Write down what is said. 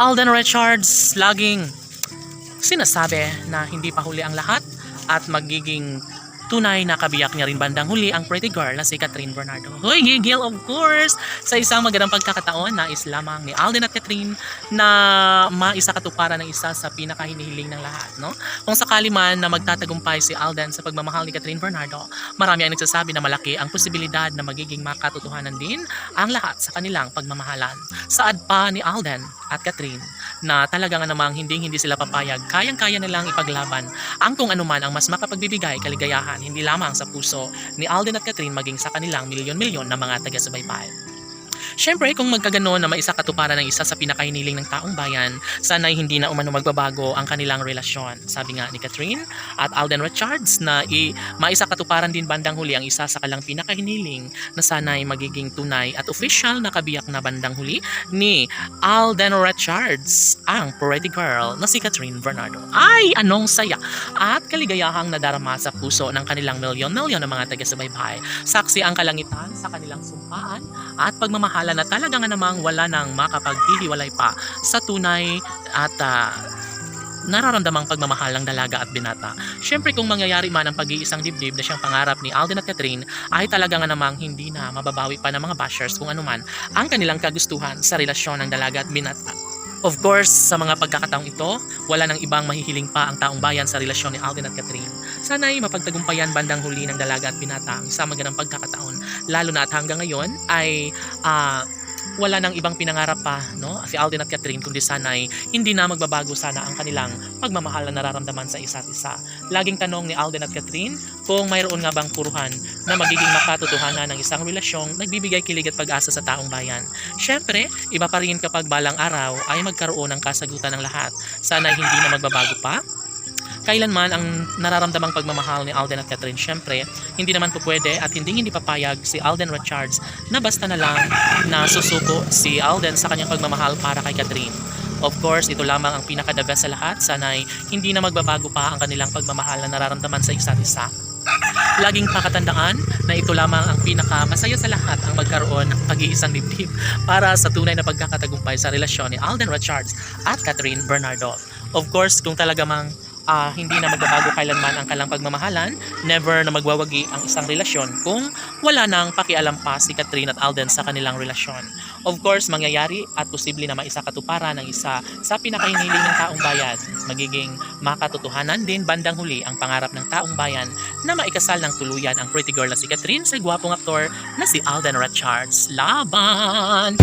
Alden Richards laging sinasabi na hindi pa huli ang lahat at magiging tunay na kabiyak niya rin bandang huli ang pretty girl na si Catherine Bernardo. Hoy, gigil of course! Sa isang magandang pagkakataon, nais lamang ni Alden at Catherine na maisakatuparan ng isa sa pinakahinihiling ng lahat. No? Kung sakali man na magtatagumpay si Alden sa pagmamahal ni Catherine Bernardo, marami ang nagsasabi na malaki ang posibilidad na magiging makatotohanan din ang lahat sa kanilang pagmamahalan. Saad pa ni Alden at Catherine na talagang namang hindi sila papayag, kayang-kaya nilang ipaglaban ang kung anuman ang mas makapagbibigay kaligayahan hindi lamang sa puso ni Alden at Catherine maging sa kanilang milyon-milyon na mga taga-subaybay. Siyempre, kung magkaganon na maisakatuparan ng isa sa pinakahiniling ng taong bayan, sana'y hindi na umano magbabago ang kanilang relasyon. Sabi nga ni Catherine at Alden Richards na maisakatuparan din bandang huli ang isa sa kalang pinakahiniling na sana'y magiging tunay at official na kabiyak na bandang huli ni Alden Richards, ang pretty girl na si Catherine Bernardo. Ay, anong saya at kaligayahang nadarama sa puso ng kanilang milyon-milyon na mga taga-subaybay. Saksi ang kalangitan sa kanilang sumpaan at pagmamahal na talaga nga namang wala nang makapaghihiwalay pa sa tunay at nararamdamang pagmamahal ng dalaga at binata. Siyempre kung mangyayari man ang pag-iisang dibdib na siyang pangarap ni Alden at Catherine ay talaga nga namang hindi na mababawi pa ng mga bashers kung anuman ang kanilang kagustuhan sa relasyon ng dalaga at binata. Of course, sa mga pagkakataong ito, wala nang ibang mahihiling pa ang taong bayan sa relasyon ni Alden at Catherine. Sana'y mapagtagumpayan bandang huli ng dalaga at binata ang isang magandang pagkakataon. Lalo na at hanggang ngayon ay wala nang ibang pinangarap pa, no? Si Alden at Catherine, kundi sana'y hindi na magbabago sana ang kanilang pagmamahal na nararamdaman sa isa't isa. Laging tanong ni Alden at Catherine kung mayroon nga bang puruhan na magiging makatotohanan ng isang relasyong nagbibigay kilig at pag-asa sa taong bayan. Siyempre, iba pa rin kapag balang araw ay magkaroon ng kasagutan ng lahat. Sana'y hindi na magbabago pa kailanman ang nararamdamang pagmamahal ni Alden at Catherine. Siyempre, hindi naman po pwede at hindi papayag si Alden Richards na basta na lang na susuko si Alden sa kanyang pagmamahal para kay Catherine. Of course, ito lamang ang pinaka-the best sa lahat. Sana'y hindi na magbabago pa ang kanilang pagmamahal na nararamdaman sa isa't isa. Laging pakatandaan na ito lamang ang pinaka-masaya sa lahat ang magkaroon ng pag-iisang dibdib para sa tunay na pagkakatagumpay sa relasyon ni Alden Richards at Catherine Bernardo. Of course, kung talaga mang hindi na magbabago kailanman ang kalang pagmamahalan, never na magwawagi ang isang relasyon kung wala nang pakialam pa si Catherine at Alden sa kanilang relasyon. Of course, mangyayari at posible na maisakatuparan ng isa sa pinakahiniling ng taong bayan. Magiging makatotohanan din bandang huli ang pangarap ng taong bayan na maikasal ng tuluyan ang pretty girl na si Catherine sa gwapong aktor na si Alden Richards. Laban!